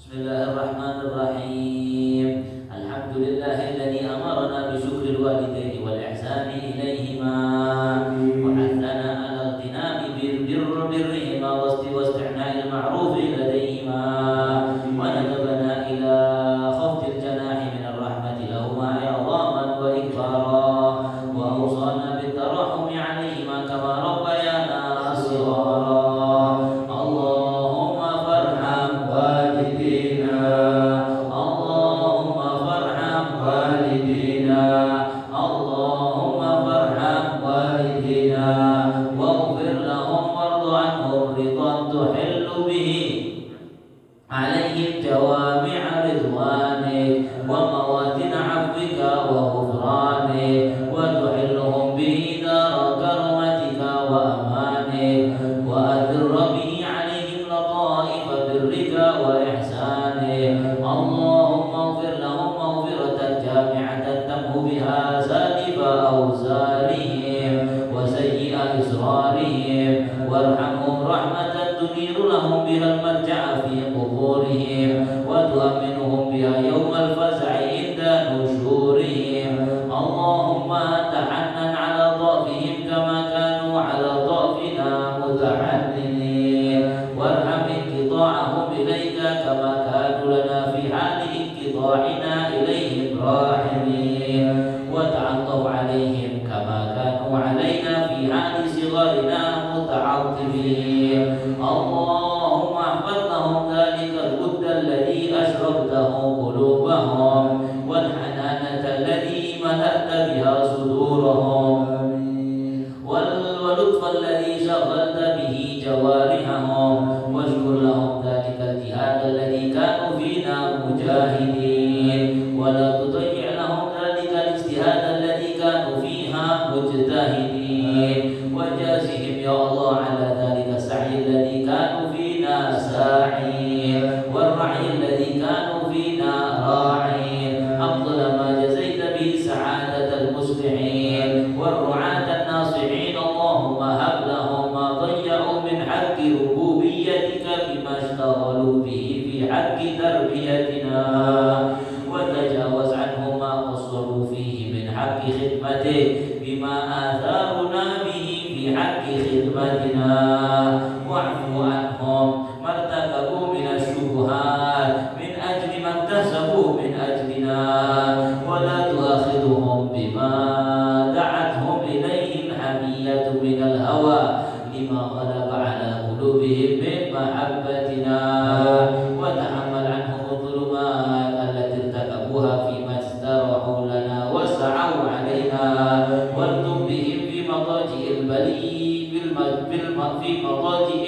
Bismillahirrahmanirrahim. Alhamdulillahilladzi amarna bi syukril walidaini wal ihsani ilaihima wa hathana ala igtinami birrihima wa isti'na'il ma'rufi ladaihima wa nadabana ila khafdil janahi min ar-rahmati lahuma i'zaman wa ikbara wa awsana bit tarahumi alaihima kama rabbayana shighara. خدمته بما آثارنا به في حق خدمتنا واعف عنهم ما ارتكبوا من الشبهات من أجل ما اكتسبوا من أجلنا ولا تؤاخذهم بما دعتهم إليه الحمية من الهوى لما غلب على قلوبهم من محبتنا وتحمل عنهم الظلمات التي ارتكبوها فيما استراحوا لنا وسعوا علينا والتم بهم في مضاجع البلي في مضاجع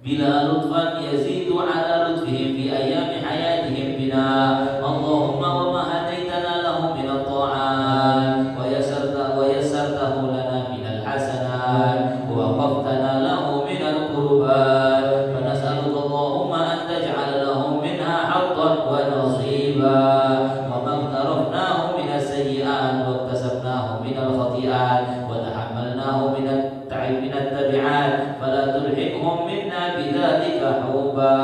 بلا لطفا يزيد على لطفهم في أيام حياتهم بنا اللهم وما هديتنا له من الطاعات ويسرته لنا من الحسنات ووقفتنا له من القربات فنسألك اللهم أن تجعل لهم منها حظا ونصيبا وما اقترفناه من السيئات واكتسبناه من الخطيئات وتحملناه من التبعات فلا تلحقهم منا بذلك حوبا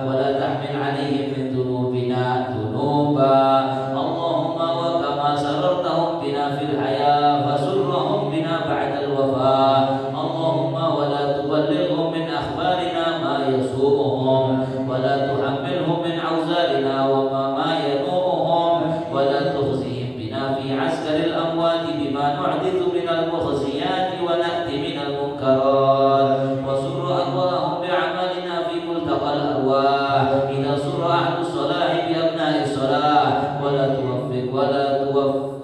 ولا تحمل عليهم من ذنوبنا ذنوبا اللهم وكما سررتهم بنا في الحياة فسرهم بنا بعد الوفاة اللهم ولا تبلغهم من أخبارنا ما يسوءهم ولا تحملهم من أوزارنا وما ينوءهم ولا تخزهم بنا في عسكر الأموات بما نحدث من المخزيات ونأتي من المنكرات وسر أرواحهم بأعمالنا في ملتقى الأرواح إذا سر أهل الصلاح بأبناء الصلاح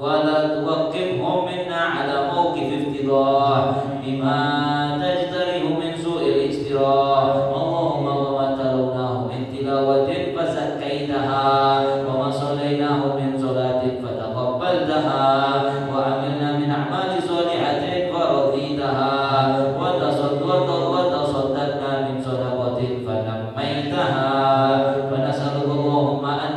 ولا توقفهم منا على موقف افتضاح بما تجتره من سوء الاجتراح اللهم وما تلوناه من تلاوة فزكيتها وما صليناه من صلاة فتقبلتها وعملنا من أعمال صالحة فرضيتها وتصدقنا من صدقة فنميتها فنسألك اللهم أن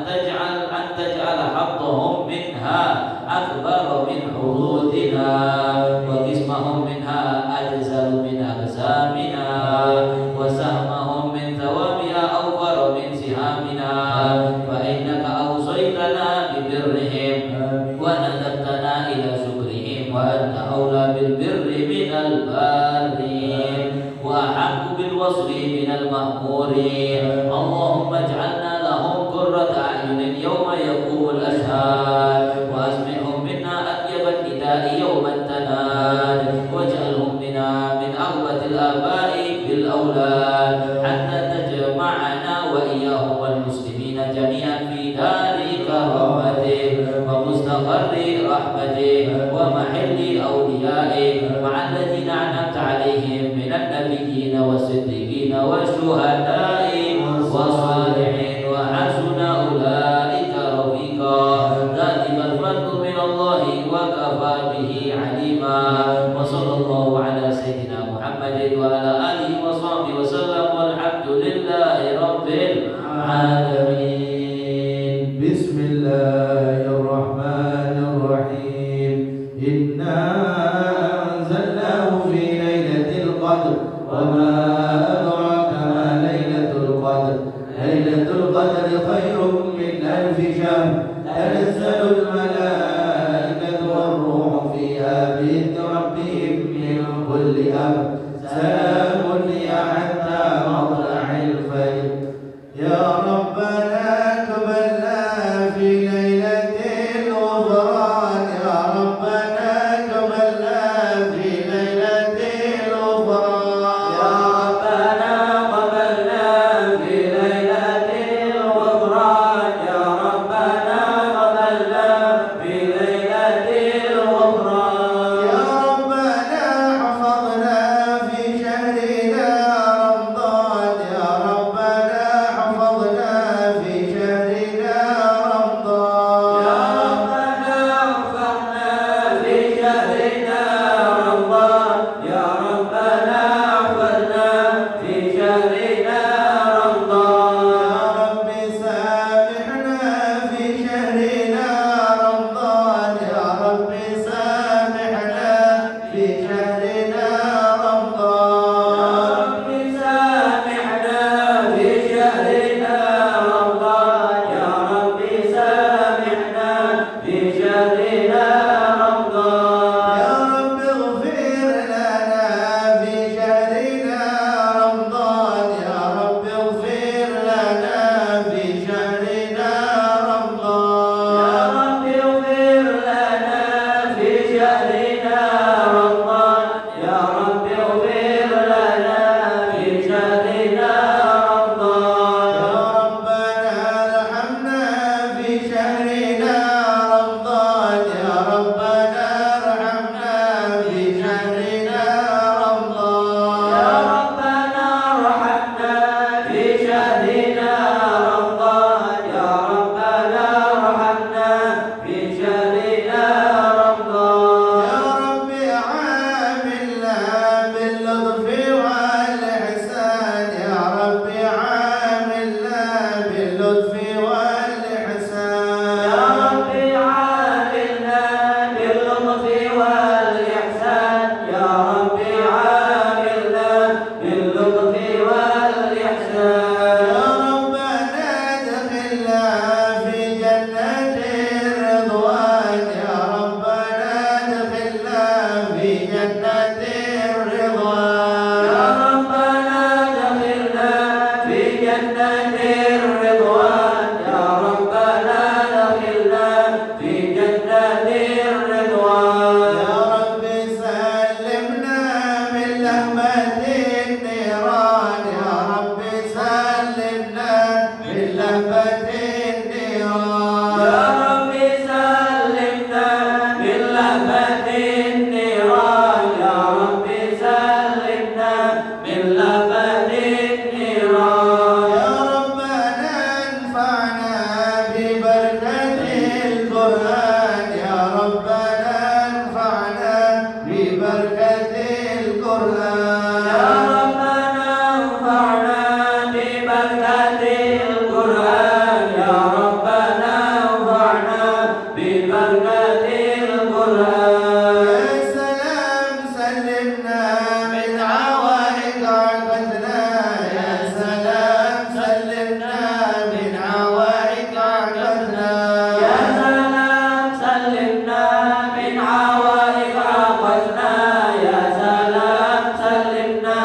تجعل حظهم منها أكبر من حظوظنا وقسمهم منها أجزل من أقسامنا وسهمهم من ثوابها أوفر من سهامنا فإنك أوصيتنا ببرهم وندبتنا إلى شكرهم وأنت أولى بالبر من البارين وأحق بالوصل من المأمورين اللهم اجعلنا لهم قرة أعين يوم يقوم الأشهاد وأسمعهم منا أطيب النداء يوم التناد واجعلهم منا من أغبة الآباء بالأولاد حتى تجمعنا وإياهم والمسلمين جميعا في دار كرامته ومستقر رحمته ومحل أوليائه مع الذين أنعمت عليهم من النبيين والصديقين والشهداء والصالحين وحسن أولئك رفيقا ذلك الفضل من الله وكفى به عليما وصلى الله على سيدنا محمد وعلى آله وصحبه وسلم والحمد لله رب العالمين. بسم الله الرحمن الرحيم. إنا أنزلناه في ليلة القدر وما أدراك ما ليلة القدر. ليلة القدر خير من ألف شهر تنزل الملائكة والروح فيها بإذن ربهم من كل أمر سلام هي حتى مطلع الفجر. يا ربنا اقبلنا في ليلة الغفران. يا ربنا اقبلنا في ليلة الغفران. يا ربنا قبلنا في ليلة الغفران. يا ربنا قبلنا في ليلة الغفران. يا ربنا حفظنا القرآن يا ربنا انفعنا ببركة القرآن يا ربنا انفعنا ببركة القرآن يا ربنا انفعنا ببركة القرآن يا سلام سلمنا من عوائق عقدنا يا سلام سلمنا من عوائق عقدنا يا سلام سلمنا من عوائق عقدنا يا سلام سلمنا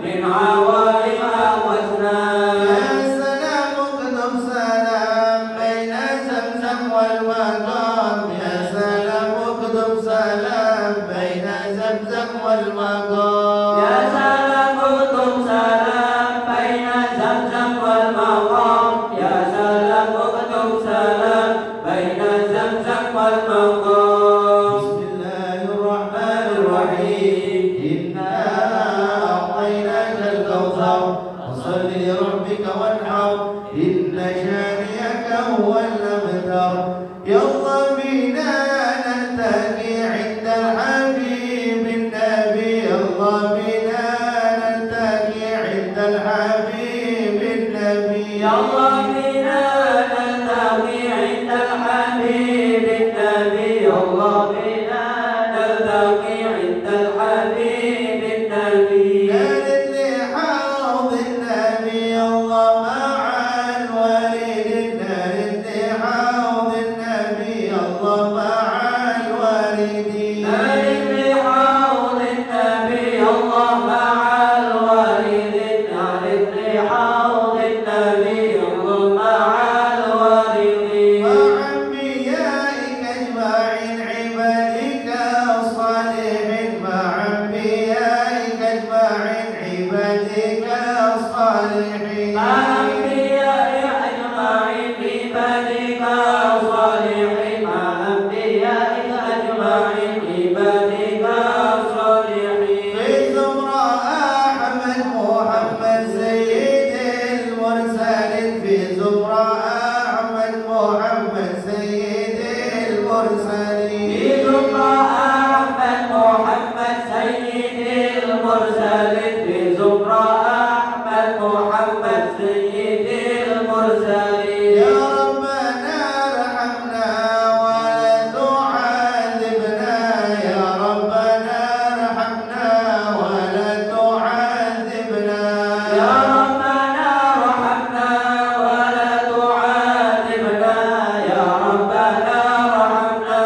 من عوائق عقدنا يا سلام اكتب سلام بين زمزم والمقام يا سلام اكتب سلام بين زمزم والمقام يا سلام اكتب سلام بين زمزم والمقام يا سلام اكتب سلام بين زمزم والمقام بسم الله الرحمن الرحيم إنا أعطيناك الكوثر فصل لربك وانحر إن شانئك هو الأبتر يلا بينا نلتقي عند الحبيب النبي يلا بينا نلتقي عند الحبيب النبي يلا بنا نلتقي عند الحبيب النبي يلا بنا نلتقي عند الحبيب النبي نادت لي حوض النبي الله مع الوالد نادت لي حوض النبي الله مع الوالد نادت لي حوض النبي الله مع الوالد نادت لي حوض النبي الله مع الوالد مع أنبيائك أجمعين عبادك الصالحين مع أنبيائك أجمعين عبادك الصالحين مع أنبياء أجمعين عبادك الصالحين مع أنبيائك أجمعين عبادك الصالحين في زمرة أحمد محمد سيد المرسلين في زمرة أحمد محمد سيد المرسلين في زمرة أحمد محمد سيد المرسلين في زمرة أحمد محمد سيد المرسلين يا ربنا ارحمنا ولا تعذبنا يا ربنا ارحمنا ولا تعذبنا يا ربنا ارحمنا ولا تعذبنا يا ربنا ارحمنا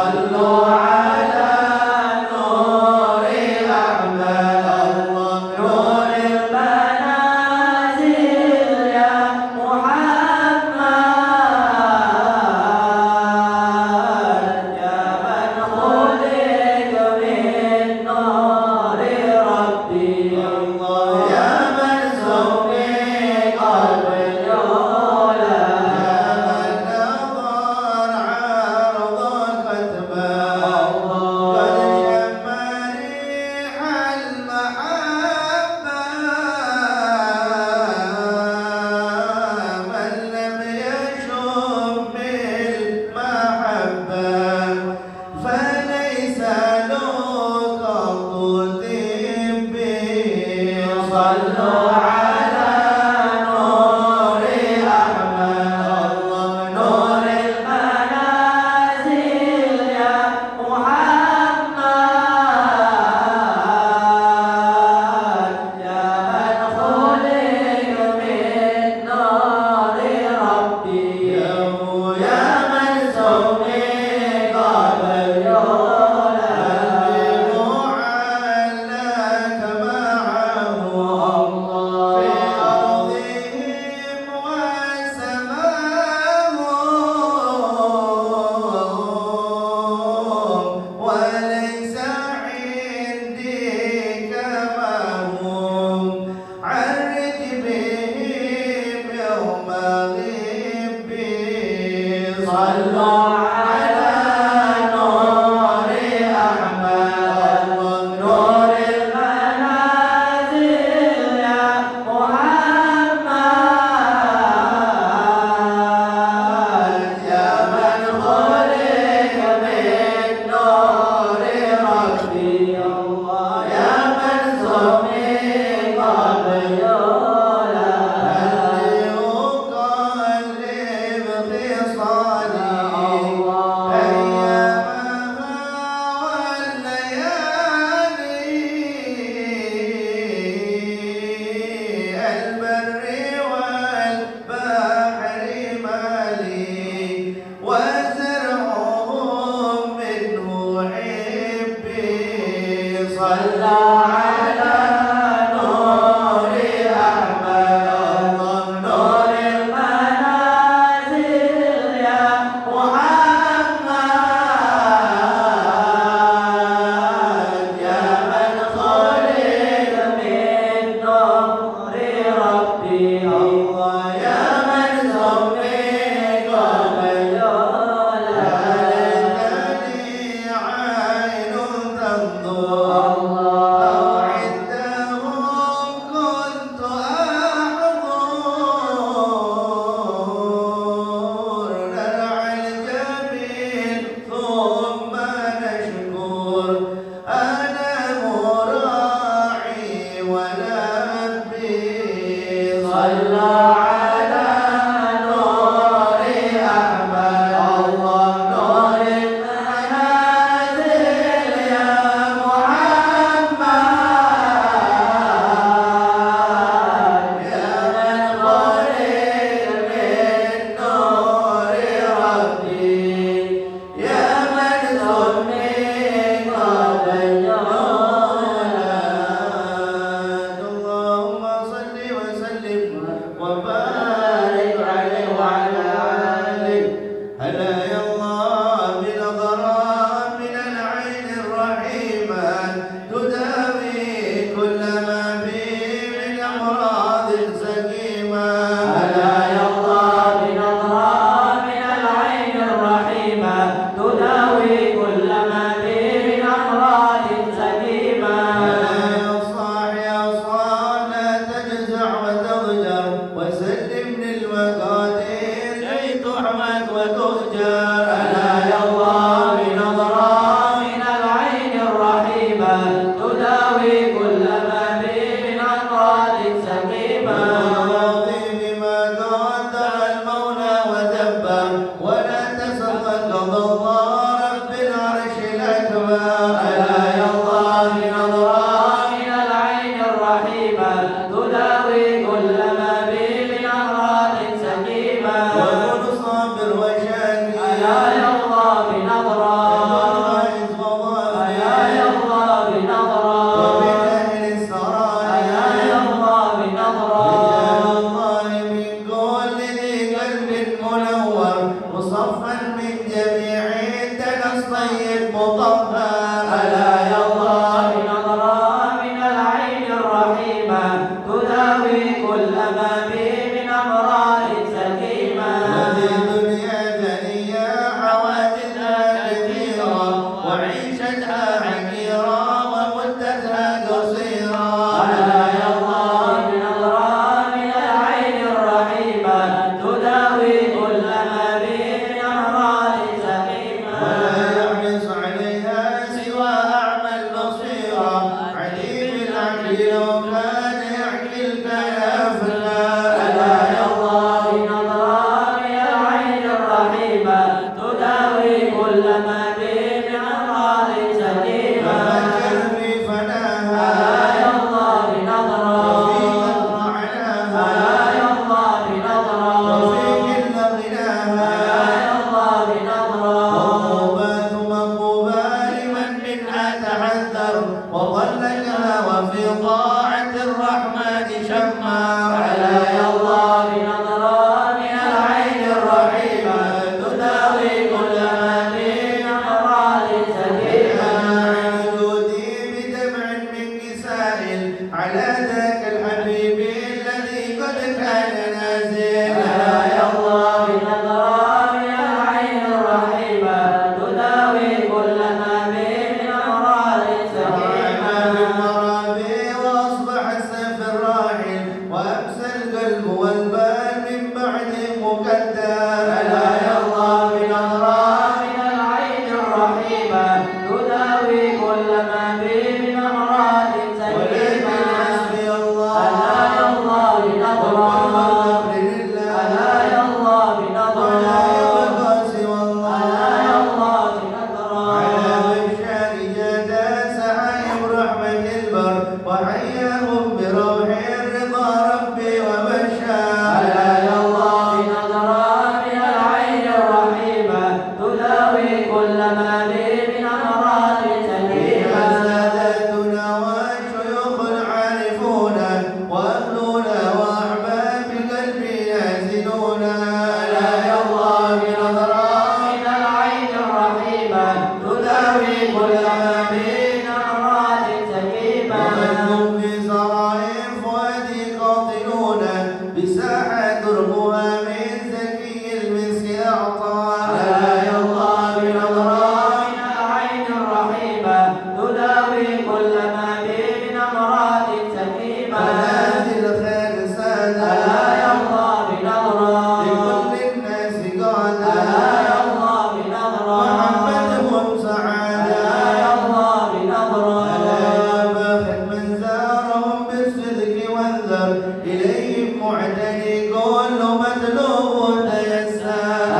Allah كل ما به من أمراض سليما ففكر في فناها يا الله بنظرة وفيك رعناها يا الله بنظرة وفيك غناها يا الله بنظرة وطوبى ثم طوبى لمن منها تحذر وطلقها وفي طاعة الرحمن شمار يا الله بنظرة من العين الرحيمة تداوي كل ما به من أمراض سليما عن جودي بدمع من كسائل على ذاك الحبيب الذي قد كان نازلا يا الله بنظرة من العين الرحيمة تداوي كل ما به من أمراض سليما بالمرابي واصبح السيف الراحل وامسى القلب والبال من بعد مكدر يا الله بنظرة من العين الرحيمة تداوي كل ما به من أمراض ولكن سليما حسبي الله يا الله بنظرة يا الله بنظرة ولا يبقى سوى الله يا الله بنظرة على بشار جادا سحائب رحمة البر وحياهم بروح رضا ربي وبشار يا الله بنظرة من العين الرحيمة تداوي كل ما به من أمراض سليما ساداتنا والشيوخ العارفون وأهلنا وأحباب قلبي نازلون يا الله بنظرة من العين الرحيمة تداوي كل ما به من أمراض سليما ومنهم في سرائر فؤادي قاطنون بساحة دربها من زكي المسك أعطانا يا الله بنظرة من العين الرحيمة تداوي كل ما به من أمراض سليما منازل خير سادة يا الله بنظرة لكل الناس قادة يا الله بنظرة محبتهم سعادة يا الله بنظرة يا باخت من زارهم بالصدق وانذر إليهم معتني كل مطلوب تيسر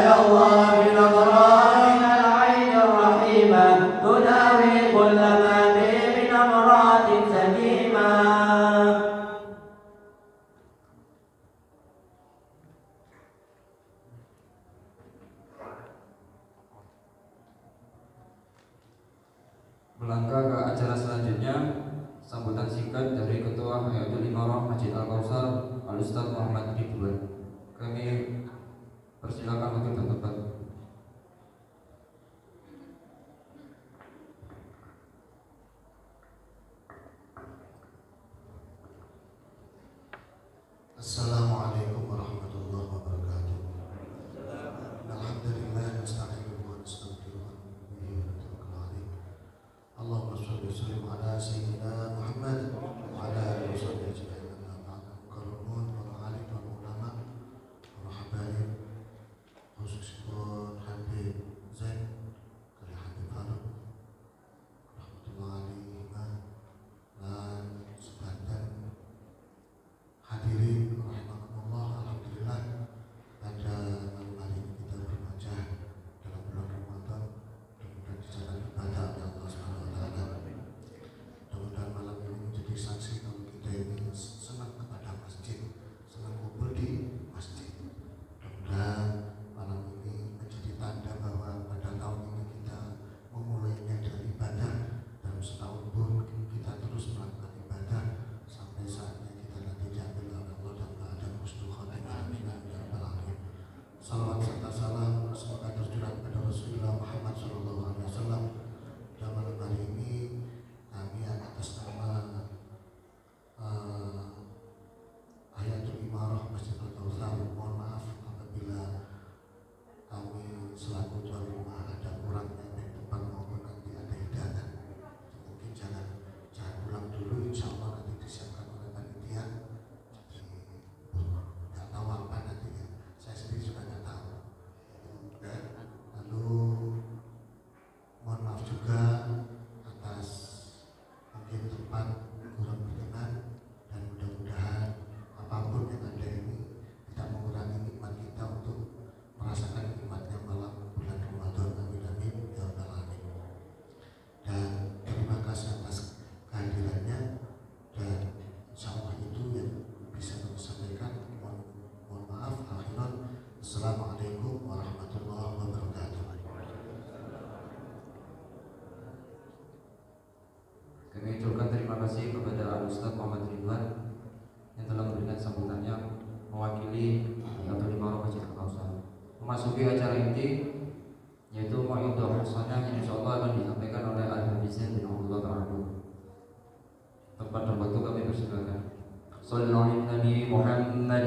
يا الله بنظرة من العين الرحيمة تداوي كل ما به من أمراض سليما Melangkah ke acara selanjutnya, sambutan singkat dari Ketua Hayatul Imarah Masjid Al-Kausar Al-Ustaz Muhammad Ridwan. Kami persilakan untuk bertempat. Assalamualaikum warahmatullahi wabarakatuh. Alhamdulillah nasta'inuhu wa nastaghfiruh wa natawakkal alayh. Allahumma shalli wa sallim ala sayyidina Muhammad wa ala alihi wa sahbihi ajma'in. Amma ba'du. Mukarramun para alim wal ulama, para habaib, khususnya kasih kepada Ustaz Muhammad Ridwan yang telah memberikan sambutannya mewakili Hayatul Imarah Masjid Al-Kausar. Memasuki acara inti yaitu Mau'idhah Hasanah yang insyaallah akan disampaikan oleh Al-Habizin bin Abdullah Ta'ala. Tempat dan waktu kami persilakan. Sallallahu alaihi Nabi Muhammad.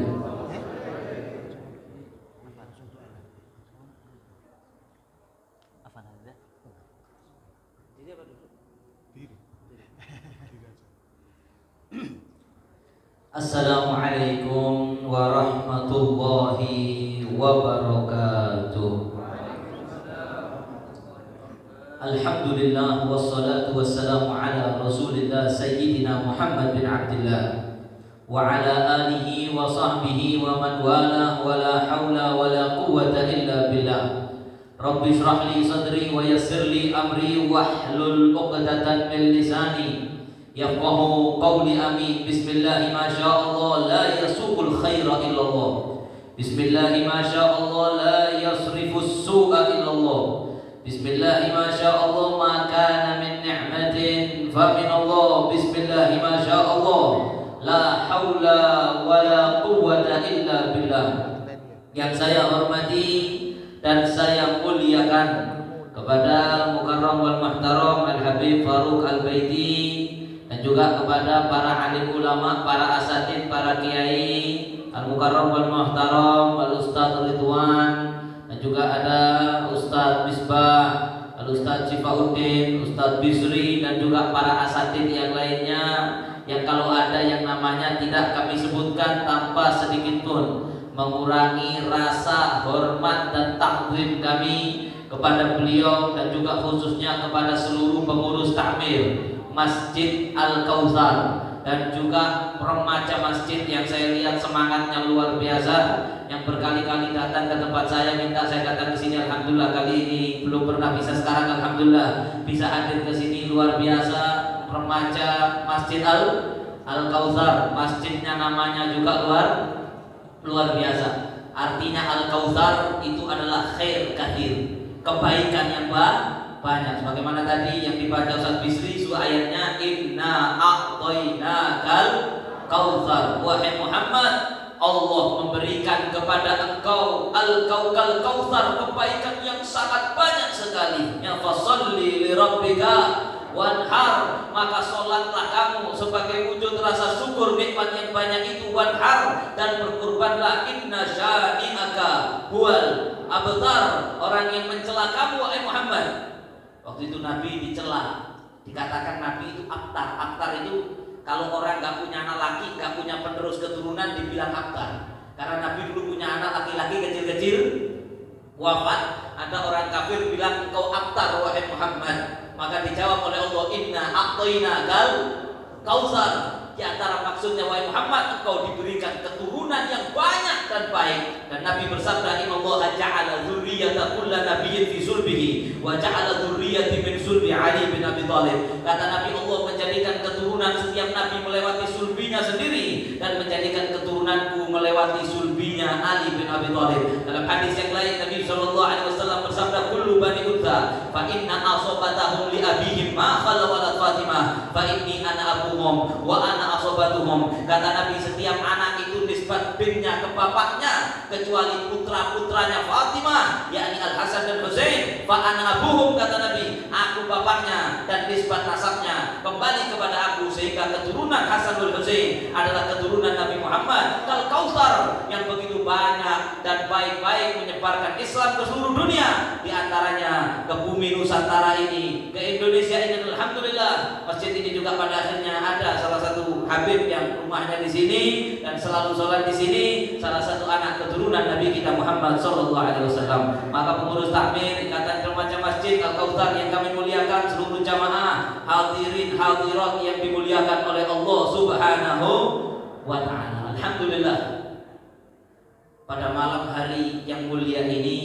Assalamualaikum warahmatullahi wabarakatuh. Alhamdulillah wassalatu wassalamu ala Rasulillah Sayyidina Muhammad bin Abdullah wa ala alihi wa sahbihi wa man wala wa la hawla wa la quwwata illa billah. Rabbi shrah li sadri wa yassir li amri wahlul 'uqdatan min lisani yafqahu qawli. Amin. Bismillah ma sya'allah la yasuqul khaira illallah. Bismillah ma sya'allah la yasrifus su'a illallah. Bismillah ma sya'allah ma kana min ni'matin fa min Allah. Bismillah ma sya'allah la haula wa la quwwata illa billah. Yang saya hormati dan saya muliakan kepada Mukarram wal Muhtaram Al-Habib Faruq Al-Baiti, dan juga kepada para alim ulama, para asatid, para kiai, Al-Mukarram wal Muhtaram Al-Ustaz Ridwan, dan juga ada Ustaz Misbah, Al-Ustaz Sifauddin, Ustaz Bisri, dan juga para asatid yang lainnya yang kalau ada yang namanya tidak kami sebutkan tanpa sedikit pun mengurangi rasa hormat dan takzim kami kepada beliau, dan juga khususnya kepada seluruh pengurus takmir Masjid Al-Kausar dan juga remaja masjid yang saya lihat semangatnya luar biasa, yang berkali-kali datang ke tempat saya, minta saya datang ke sini. Alhamdulillah kali ini belum pernah bisa, sekarang alhamdulillah bisa hadir ke sini. Luar biasa remaja Masjid Al-Kausar. Masjidnya namanya juga luar biasa. Artinya Al-Kausar itu adalah khair kathir, kebaikan yang banyak. Sebagaimana tadi yang dibaca Ustaz Bisri surah ayatnya, inna a'tainakal kautsar. Wahai Muhammad, Allah memberikan kepada engkau al-kaukal kautsar, kebaikan yang sangat banyak sekali. Ya fasalli li rabbika wanhar, maka sholatlah kamu sebagai wujud rasa syukur nikmat yang banyak itu. Wanhar, dan berkurbanlah. Inna syani'aka huwal abtar, orang yang mencela kamu wahai Muhammad. Waktu itu Nabi dicela, dikatakan Nabi itu abtar. Abtar itu kalau orang gak punya anak laki, gak punya penerus keturunan, dibilang abtar. Karena Nabi dulu punya anak laki-laki kecil-kecil wafat. Ada orang kafir bilang engkau abtar wahai Muhammad. Maka dijawab oleh Allah, inna a'tainakal kautsar. Di antara maksudnya wahai Muhammad, engkau diberikan keturunan yang banyak dan baik. Dan Nabi bersabda, innallaha ja'ala dzurriyyata kulli nabiyyin fi sulbihi wa ja'ala dzurriyyati min sulbi Ali bin Abi Thalib. Kata Nabi, Allah menjadikan keturunan setiap nabi melewati sulbinya sendiri, dan menjadikan keturunanku melewati sulbinya Ali bin Abi Thalib. Dalam hadis yang lain Nabi sallallahu alaihi wasallam bersabda, kullu bani Utha fa inna asabatahum li abihim ma khala walad Fatimah fa inni ana abuhum wa ana asobatuhum. Kata Nabi, setiap anak itu nisbat binnya ke bapaknya kecuali putra-putranya Fatimah, yakni Al-Hasan dan Husain. Fa ana abuhum, kata Nabi, aku bapaknya, dan nisbat nasabnya kembali kepada aku, sehingga keturunan Hasan dan Husain adalah keturunan Nabi Muhammad. Kautsar yang begitu banyak dan baik-baik menyebarkan Islam ke seluruh dunia, di antaranya ke bumi Nusantara ini, ke Indonesia ini. Alhamdulillah, masjid ini juga pada akhirnya ada salah satu habib yang rumahnya di sini dan selalu sholat di sini, salah satu anak keturunan Nabi kita Muhammad sallallahu alaihi wasallam. Maka pengurus takmir Ikatan Remaja Masjid Al-Kausar yang kami muliakan, seluruh jamaah hadirin hadirat yang dimuliakan oleh Allah Subhanahu wa taala. Alhamdulillah, pada malam hari yang mulia ini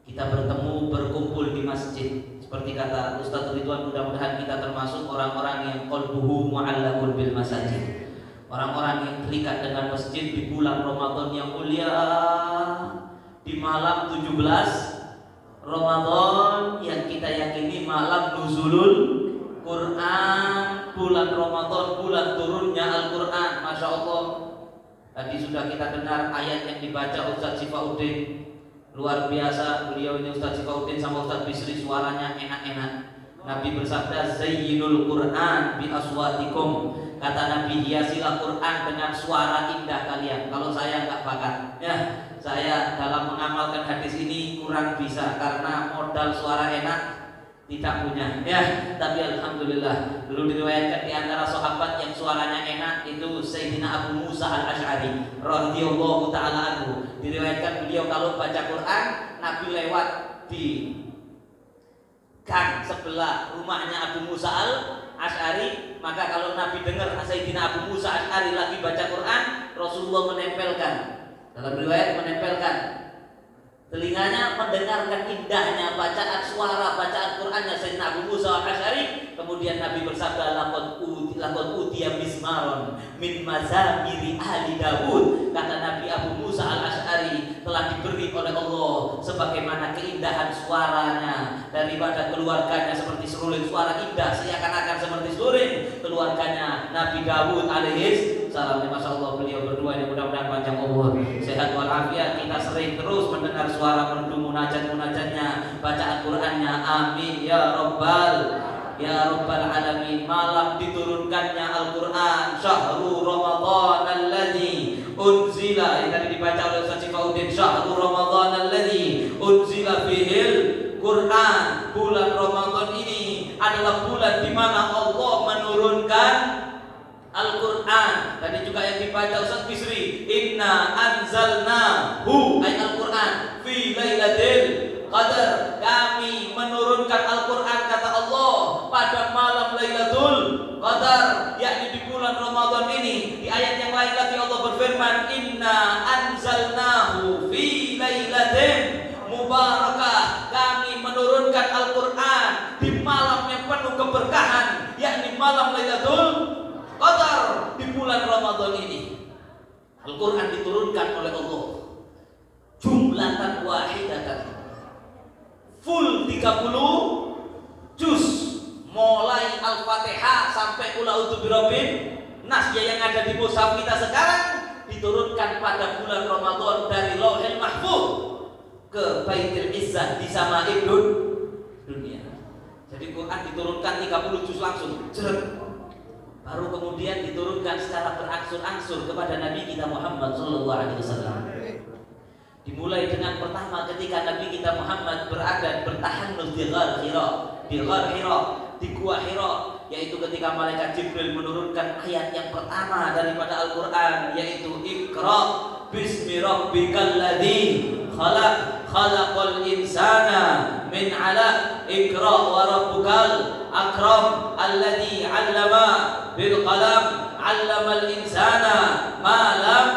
kita bertemu, berkumpul di masjid. Seperti kata Ustaz Ridwan, mudah-mudahan kita termasuk orang-orang yang qalbuhu mu'allaqun bil masajid, orang-orang yang terikat dengan masjid di bulan Ramadan yang mulia, di malam 17 Ramadan yang kita yakini malam nuzulul Quran, bulan bulan Ramadan, bulan turunnya Al-Quran. Masya Allah. Tadi sudah kita dengar ayat yang dibaca Ustaz Sifauddin. Luar biasa, beliau ini Ustaz Sifauddin sama Ustaz Bisri suaranya enak-enak. Nabi bersabda, Zayyinul Quran bi aswatikum. Kata Nabi, hiasilah Quran dengan suara indah kalian. Kalau saya nggak bakat, ya saya dalam mengamalkan hadis ini kurang bisa karena modal suara enak tidak punya, ya. Tapi alhamdulillah, dulu diriwayatkan di antara sahabat yang suaranya enak itu Sayyidina Abu Musa Al-Asy'ari radhiyallahu taala anhu. Diriwayatkan beliau kalau baca Quran, Nabi lewat di gang sebelah rumahnya Abu Musa Al-Asy'ari, maka kalau Nabi dengar Sayyidina Abu Musa Al-Asy'ari lagi baca Quran, Rasulullah menempelkan, dalam riwayat menempelkan telinganya mendengarkan indahnya bacaan suara bacaan Qur'annya Sayyidina Abu Musa Al-Asy'ari. Kemudian Nabi bersabda, laqad utiya mizmaron min mazamiri ahli Daud. Kata Nabi, Abu Musa Al-Asy'ari telah diberi oleh Allah sebagaimana keindahan suaranya daripada keluarganya seperti seruling suara indah seakan-akan seperti seruling keluarganya Nabi Daud alaihis salam. Masya Allah, beliau berdua ini mudah-mudahan panjang umur, sehat walafiat. Kita sering terus mendengar suara merdu munajat-munajatnya, bacaan Qur'annya. Amin ya rabbal alamin. Malam diturunkannya Al-Qur'an, syahrul Ramadan alladzi unzila, yang tadi dibaca oleh Ustaz Sifauddin, syahrul Ramadan alladzi unzila fihil Qur'an. Bulan Ramadan ini adalah bulan di mana Allah menurunkan Al-Quran. Tadi juga yang dibaca Ustaz Bisri, inna anzalnahu ay Al-Quran fi lailatul qadar. Kami menurunkan Al-Quran, kata Allah, pada malam Lailatul Qadar, yakni di bulan Ramadan ini. Di ayat yang lain lagi Allah berfirman, inna anzalnahu fi lailatin mubarakah. Kami menurunkan Al-Quran di malam yang penuh keberkahan, yakni malam Lailatul Qadar. Di bulan Ramadan ini Al-Quran diturunkan oleh Allah jumlatan wahidatan, full 30 juz, mulai Al-Fatihah sampai Qul a'udzu birabbin nas. Yang ada di mushaf kita sekarang diturunkan pada bulan Ramadan dari Lauhil Mahfuz ke Baitul Izzah di sama'id dunia. Jadi Quran diturunkan 30 juz langsung, baru kemudian diturunkan secara berangsur-angsur kepada Nabi kita Muhammad SAW. Dimulai dengan pertama ketika Nabi kita Muhammad bertahanus di Ghar Hira, di Gua Hira, yaitu ketika malaikat Jibril menurunkan ayat yang pertama daripada Al-Quran, yaitu Iqra bismi rabbikal ladzi khalaqal insana min 'alaq. Iqra wa rabbukal akram alladzi 'allama bil qalam 'allamal insana ma lam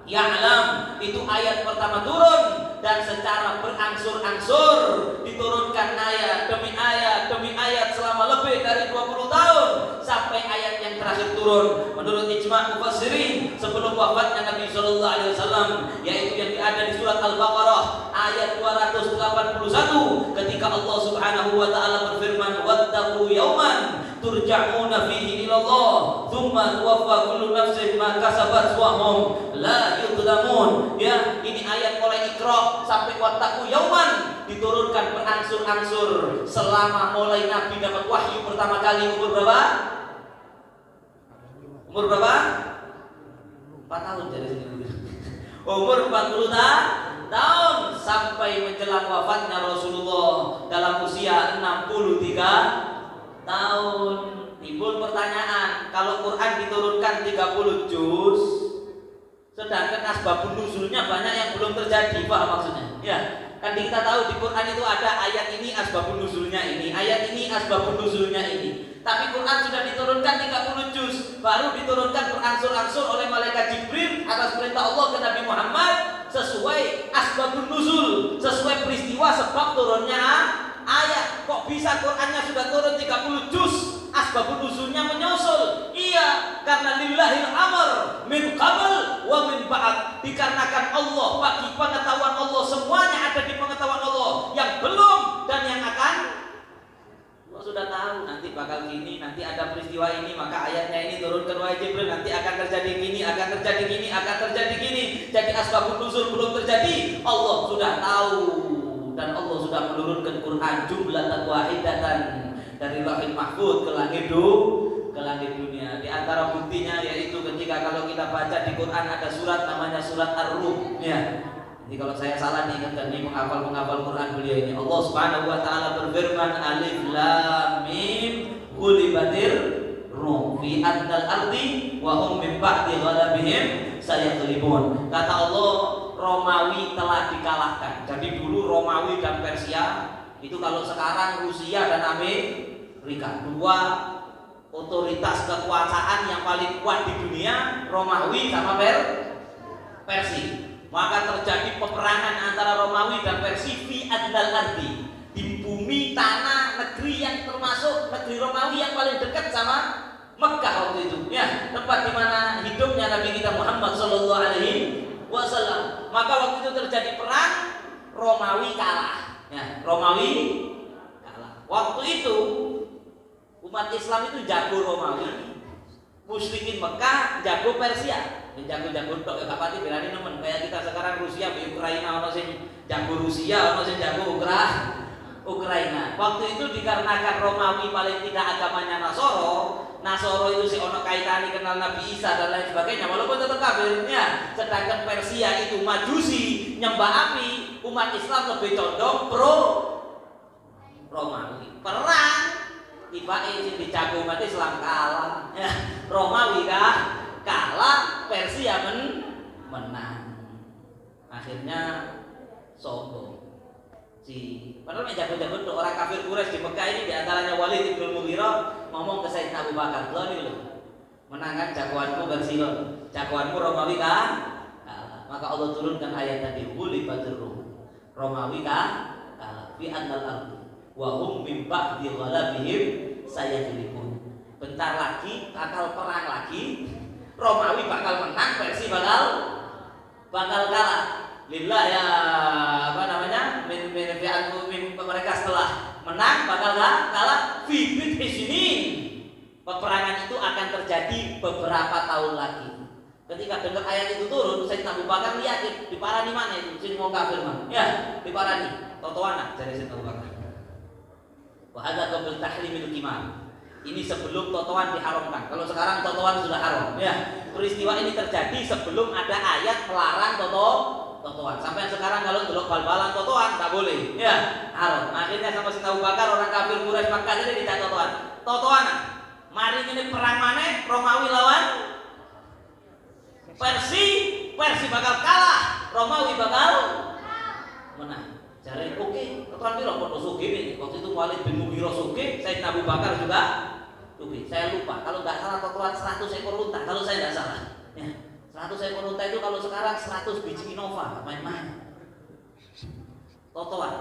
ya'lam. Itu ayat pertama turun, dan secara berangsur-angsur diturunkan ayat demi ayat selama lebih dari 20 tahun sampai ayat yang terakhir turun menurut ijma' mufassirin sebelum wafatnya Nabi sallallahu alaihi wasallam, yaitu yang ada di surat Al-Baqarah ayat 281 ketika Allah Subhanahu wa taala berfirman, wattaqu yauman turja'una fihi ila Allah tsumma tuwaffa kullu nafsin ma kasabat wa hum la yudlamun. Ya, ini ayat mulai Iqra sampai wattaqu yauman diturunkan berangsur-angsur selama mulai Nabi dapat wahyu pertama kali umur berapa? Umur berapa? 4 tahun jadi sini. Umur 40 tahun sampai menjelang wafatnya Rasulullah dalam usia 63 tahun. Timbul pertanyaan, kalau Quran diturunkan 30 juz, sedangkan asbabun nuzulnya banyak yang belum terjadi, paham maksudnya? Ya, kan kita tahu di Quran itu ada ayat ini asbabun nuzulnya ini, ayat ini asbabun nuzulnya ini. Tapi Quran sudah diturunkan 30 juz, baru diturunkan berangsur-angsur oleh malaikat Jibril atas perintah Allah ke Nabi Muhammad sesuai asbabun nuzul, sesuai peristiwa sebab turunnya ayat. Kok bisa Qurannya sudah turun 30 juz, asbabun nuzulnya menyusul? Iya, karena lillahil amr min qabl wa min ba'd. Dikarenakan Allah, bagi pengetahuan Allah semuanya ada di pengetahuan Allah, yang belum dan yang akan. Allah sudah tahu nanti bakal gini, nanti ada peristiwa peristiwa ini, maka ayatnya ini turunkan wahai Jibril, nanti akan terjadi gini, akan terjadi gini, akan terjadi gini. Jadi asbabun nuzul belum terjadi, Allah sudah tahu, dan Allah sudah menurunkan Quran jumlatan wahidatan dari Lauhul Mahfuz ke langit dunia. Di antara buktinya yaitu ketika kalau kita baca di Quran ada surat namanya surat Ar-Rum, ya. Jadi kalau saya salah diingatkan nih penghafal Quran beliau ini. Allah Subhanahu wa taala berfirman, Alif Lam Mim ghulibatir Rum fi adnal ardi wa hum min ba'di ghalabihim sayaghlibun. Kata Allah, Romawi telah dikalahkan. Jadi dulu Romawi dan Persia itu, kalau sekarang Rusia dan Amerika, dua otoritas kekuasaan yang paling kuat di dunia, Romawi sama Persia. Maka terjadi peperangan antara Romawi dan Persia fi adnal ardi, di bumi tanah negeri yang termasuk negeri Romawi yang paling dekat sama Mekah waktu itu, ya, tempat di mana hidupnya Nabi kita Muhammad sallallahu alaihi wasallam. Maka waktu itu terjadi perang, Romawi kalah, ya, Romawi kalah. Waktu itu umat Islam itu jago Romawi, musyrikin Mekah jago Persia. Jago-jago tok gak pati berani nemen kayak kita sekarang Rusia di Ukraina, ono sing jago Rusia, ono sing jago Ukraina. Waktu itu dikarenakan Romawi paling tidak agamanya Nasoro itu si ono kaitani kenal Nabi Isa dan lain sebagainya, walaupun tetap kafir, ya. Sedangkan Persia itu majusi, nyembah api, umat Islam lebih condong pro Romawi. Perang tiba-tiba sing dijago umat Islam kalah, ya. Romawi kalah, Persia menang. Akhirnya sombong. Padahal jago-jago tuh orang kafir Quraisy di Mekah ini, diantaranya Walid bin Mughirah ngomong ke Sayyidina Abu Bakar, lo nih lo menangkan jagoanmu Bersilon, jagoanmu Romawi kalah. Maka Allah turunkan ayat tadi, ghulibatir Rum, Romawi kalah fi adnal ardi wa hum min ba'di ghalabihim sayaghlibun. Bentar lagi bakal perang lagi, Romawi bakal menang, Persia bakal kalah. Lillah ya mereka setelah menang bakal kalah fi bid'i sinin. Peperangan itu akan terjadi beberapa tahun lagi. Ketika dengar ayat itu turun, Sayyidina Abu Bakar lihat diparani mana itu sing mau kafir mah. Ya, diparani. Totoana dari Sayyidina Abu Bakar. Wa hadza qabl tahrimil qimar. Ini sebelum totoan diharamkan. Kalau sekarang totoan sudah haram, ya. Peristiwa ini terjadi sebelum ada ayat melarang totoan. Sampai sekarang kalau delok bal-balan totoan tak boleh, ya, haram. Akhirnya sama si Abu Bakar orang kafir Quraisy Makkah ini tidak totoan. Mari ini perang maneh, Romawi lawan Persia bakal kalah, Romawi bakal menang. Jadi oke, totoan piro kok sugih ini. Waktu itu Walid bin Mughirah sugih, Sayyidina Abu Bakar juga sugih. Saya lupa, kalau nggak salah totoan 100 ekor unta, kalau saya nggak salah. Ya, 100 ekor unta itu kalau sekarang 100 biji Innova, main-main. Totoan.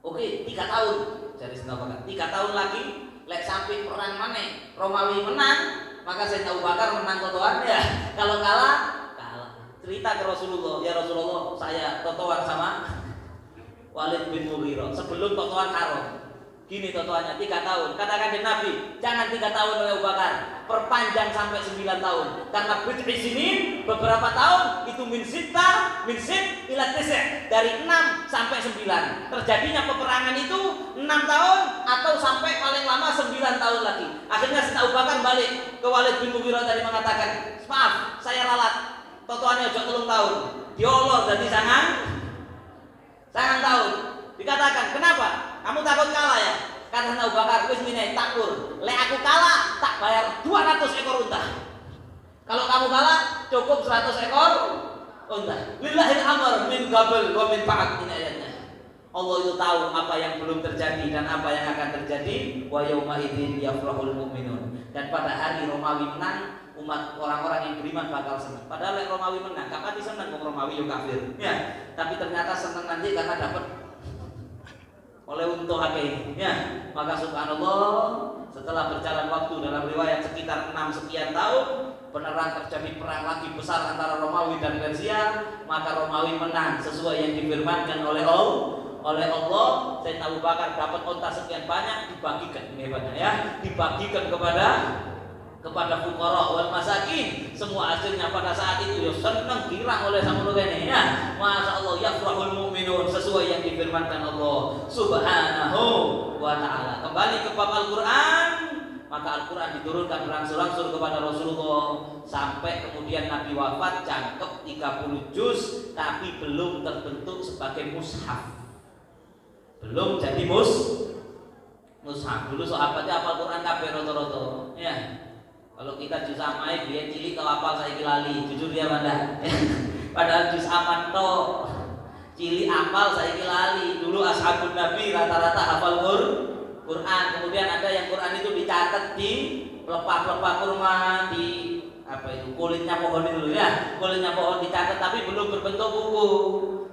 Oke, 3 tahun. Jadi Sayyidina Abu Bakar, 3 tahun lagi, lek sampai perang maneh, Romawi menang, maka Sayyidina Abu Bakar menang totoan, ya. Kalau kalah. Cerita ke Rasulullah, ya Rasulullah, saya totoan sama Walid bin Mughirah sebelum totoan haram. Gini totoannya 3 tahun. Katakan di Nabi, jangan 3 tahun oleh Abu Bakar, perpanjang sampai 9 tahun. Karena bid'i sinin, beberapa tahun itu min sit ila tis', dari 6 sampai 9. Terjadinya peperangan itu 6 tahun atau sampai paling lama 9 tahun lagi. Akhirnya Sayyidina Abu Bakar balik ke Walid bin Mughirah tadi mengatakan, maaf, saya lalat. Totoannya juga 3 tahun. Diolor dari sangang tahun. Dikatakan, kenapa? Kamu takut kalah ya? Kata Abu Bakar, wis minai takut. Lek aku kalah, tak bayar 200 ekor unta. Kalau kamu kalah, cukup 100 ekor unta. Lillahil amr min qabl wa min ba'd. Ini ayatnya. Allah itu tahu apa yang belum terjadi dan apa yang akan terjadi. Wa yauma idzin yafrahul mu'minun. Dan pada hari Romawi menang, umat orang-orang yang beriman bakal senang. Padahal Romawi menang, gak pati senang kok Romawi yo kafir. Ya, tapi ternyata senang nanti karena dapat oleh untung akeh. Ya, maka subhanallah, setelah berjalan waktu dalam riwayat sekitar 6 sekian tahun, beneran terjadi perang lagi besar antara Romawi dan Persia, maka Romawi menang sesuai yang difirmankan oleh oleh Allah. Sayyidina Abu Bakar dapat unta sekian banyak, dibagikan ini hebatnya ya, dibagikan kepada fuqara wal masakin. Semua hasilnya pada saat itu ya senang girang oleh samono kene ya. Masya Allah, yafrahul mu'minun, sesuai yang difirmankan Allah Subhanahu wa ta'ala. Kembali ke bab Al-Qur'an, maka Al-Quran diturunkan berangsur-angsur kepada Rasulullah sampai kemudian Nabi wafat, cangkep 30 juz, tapi belum terbentuk sebagai mushaf, belum jadi mushaf. Dulu sahabatnya hafal Quran kabeh rata-rata ya. Kalau kita juz amai biar cilik kalau hafal saiki lali, jujur dia mana padahal juz aman to cilik hafal saiki lali. Dulu ashabun Nabi rata-rata hafal Quran, kemudian ada yang Quran itu dicatat di pelepah-pelepah kurma, di apa itu kulitnya pohon itu ya, kulitnya pohon dicatat tapi belum berbentuk buku.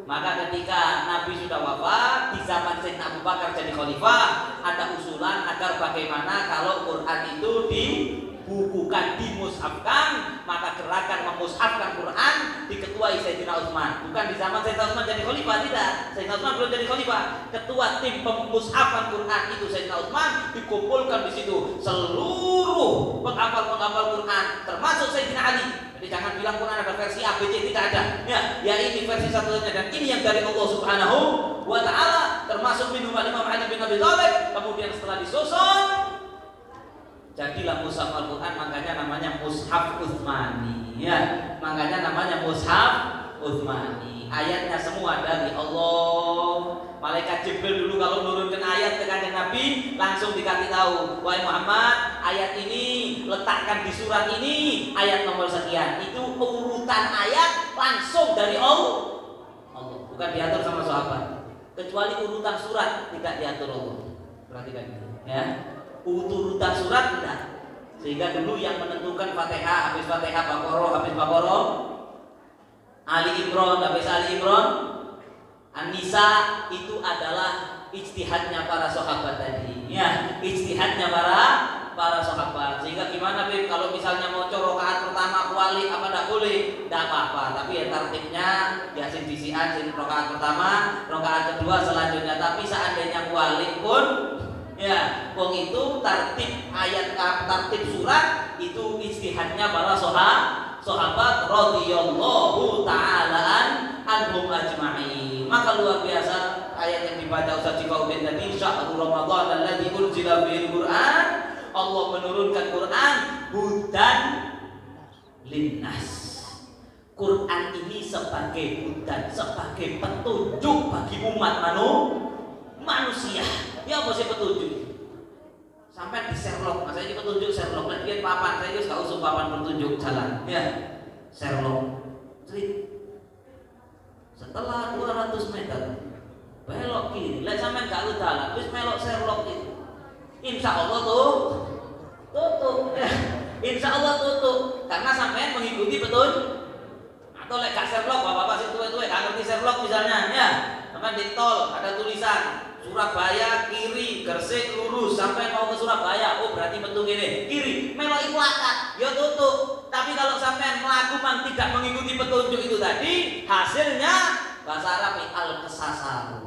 Maka ketika Nabi sudah wafat, di zaman Sayyidina Abu Bakar jadi khalifah, ada usulan agar bagaimana kalau Quran itu dibukukan, dimushafkan. Maka gerakan memushafkan Quran diketuai Sayyidina Utsman. Bukan di zaman Sayyidina Utsman jadi khalifah, tidak. Sayyidina Utsman belum jadi khalifah. Ketua tim pemushafan Quran itu Sayyidina Utsman, dikumpulkan di situ seluruh penghafal Quran, termasuk Sayyidina Ali. Jadi jangan bilang Quran ada versi A, B, C, tidak ada. Ya ini versi satu-satunya, dan ini yang dari Allah Subhanahu wa ta'ala, termasuk minum Imam Ali bin Abi Thalib. Kemudian setelah disusun, jadilah mushaf Al-Quran, makanya namanya mushaf Utsmani ya. Makanya namanya mushaf Utsmani. Ayatnya semua dari Allah. Malaikat Jibril dulu kalau nurunkan ayat ke kanjeng Nabi langsung dikasih tahu, wahai Muhammad, ayat ini letakkan di surat ini, ayat nomor sekian. Itu urutan ayat langsung dari Allah, bukan diatur sama sahabat. Kecuali urutan surat tidak diatur Allah. Perhatikan ya. Urutan surat tidak. Sehingga dulu yang menentukan Fatihah, habis Fatihah Baqarah, habis Baqarah Ali Imran, habis Ali Imran An-Nisa, itu adalah ijtihadnya para sahabat tadi ya, ijtihadnya para sahabat. Sehingga gimana Bib, kalau misalnya mau rakaat pertama kuali apa enggak boleh, enggak apa-apa, tapi ya tartibnya Yasin bisian, rakaat pertama, rakaat kedua selanjutnya. Tapi seandainya kuali pun ya, wong itu tartib ayat, tartib surat itu ijtihadnya para sahabat radhiyallahu ta'alaan anhum ajma'in. Maka luar biasa ayat yang dibaca Ustaz Cifaudin tadi, syahrul Ramadan alladzi unzila fihil Qur'an. Allah menurunkan Quran hudan linnas. Quran ini sebagai hudan, sebagai petunjuk bagi umat manusia. Ya apa sih petunjuk? Sampai di Sherlock, masa ini petunjuk Sherlock. Lagi papan, saya juga gak usah papan petunjuk jalan. Ya, Sherlock. Setelah 200 meter belok kiri, lihat sampai gak lu jalan, terus melok Sherlock itu. Insya Allah tutup. Insya Allah tutup, karena sampai mengikuti petunjuk. Atau lek gak Sherlock, bapak-bapak sih tua-tua gak ngerti Sherlock misalnya, ya. Sampai di tol ada tulisan Surabaya kiri, Gresik lurus sampai mau ke Surabaya. Oh berarti betul gini, kiri, melok plakat, ya tutup. Tapi kalau sampai melakukan tidak mengikuti petunjuk itu tadi, hasilnya bahasa Arab al-kesasar.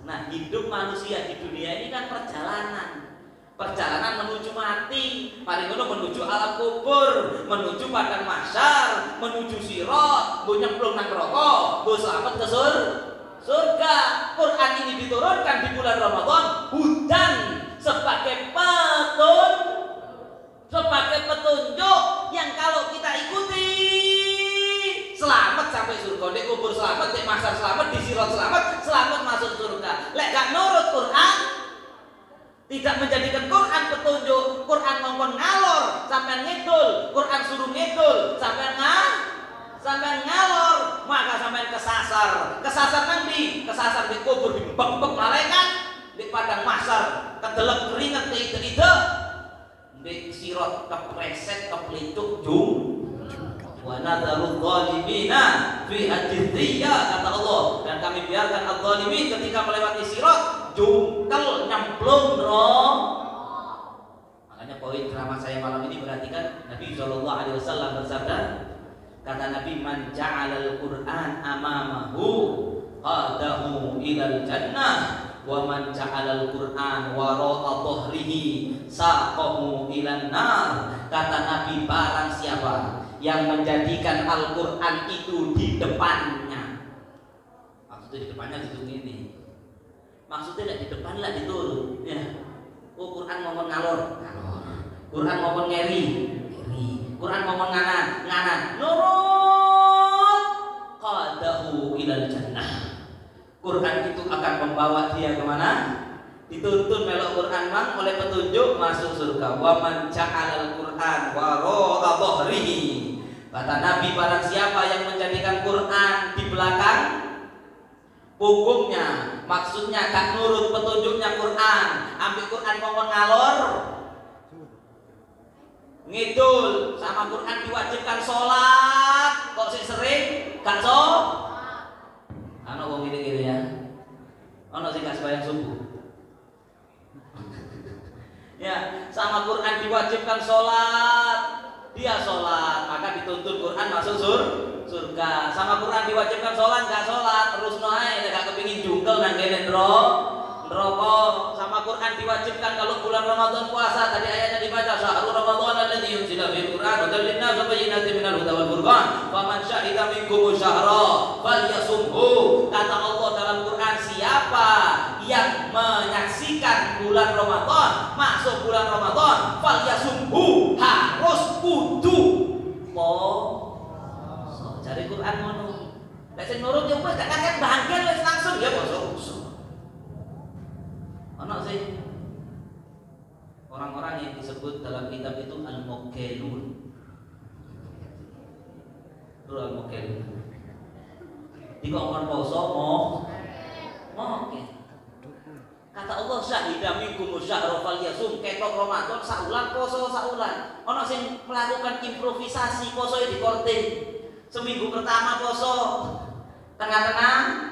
Nah, hidup manusia di dunia ini kan perjalanan menuju mati, mari ngono menuju alam kubur, menuju padang mahsyar, menuju sirat, go nyemplung nang neraka, go selamat ke surga. Quran ini diturunkan di bulan Ramadan hudan, sebagai petunjuk yang kalau kita ikuti selamat sampai surga, di kubur selamat, di mahsyar selamat, di sirat selamat masuk surga. Lek gak nurut Quran, tidak menjadikan Quran petunjuk, Quran ngomong ngalor sampai ngidul, Quran suruh ngidul sampai ngalor, maka sampai kesasar nanti, kesasar di kubur, dibek-bek malaikat, di padang mahsyar kedelek keringet ide-ide, di sirat kepreset kepelituk wa nadharul zalimina fi ajriya, kata Allah, dan kami biarkan az-zalimin ketika melewati sirat jungkel nyemplung Makanya poin ceramah saya malam ini perhatikan, Nabi SAW bersabda, Kata Nabi, man ja'alal Qur'an amamahu qadahu ilal jannah wa man ja'alal Qur'an wara'a dhahrihi saqahu ilan nar. Kata Nabi, barang siapa yang menjadikan Al-Qur'an itu di depannya. Maksudnya di depannya gitu ini. Maksudnya tidak di depan lah diturun ya. Oh, Quran ngomong ngalor, Quran ngomong ngeri, Quran ngomong nganan, nurut qadahu ilal jannah. Quran itu akan membawa dia kemana? Dituntun melok Quran mang oleh petunjuk masuk surga. Wa man ja'alal Quran wara'a dhahrihi. Kata Nabi, barang siapa yang menjadikan Quran di belakang punggungnya, maksudnya gak nurut petunjuknya Quran, ambil Quran ngomong ngalor, ngidul, sama Quran diwajibkan sholat, kok sering gak ano wong gini ya, ono sing gak sembahyang subuh, ya sama Quran diwajibkan sholat, dia sholat, maka dituntut Quran masuk surga. Sama Quran diwajibkan sholat, gak sholat, terus noai, gak kepingin jungkel nang kene neraka. Sama Quran diwajibkan kalau bulan Ramadan puasa, tadi ayatnya dibaca syahrul Ramadan alladzi yunzila fil Qur'an hudan linnas wa bayyinatin minal huda wal furqan faman syahida minkum syahra falyasumhu. Kata Allah dalam Quran, siapa yang menyaksikan bulan Ramadan, masuk bulan Ramadan, falyasumhu, harus kudu cari Quran ngono. Lek sing nurut ya wis gak kakek bangkel wis langsung ya poso. Ono sih orang-orang yang disebut dalam kitab itu al-muqallun. Al-muqallun. Dikongkon poso oke. Kata Allah, syahida minkum syahra falyasum, ketok Ramadan saulan poso saulan. Ono sing melakukan improvisasi poso di korting. Seminggu pertama poso, tengah-tengah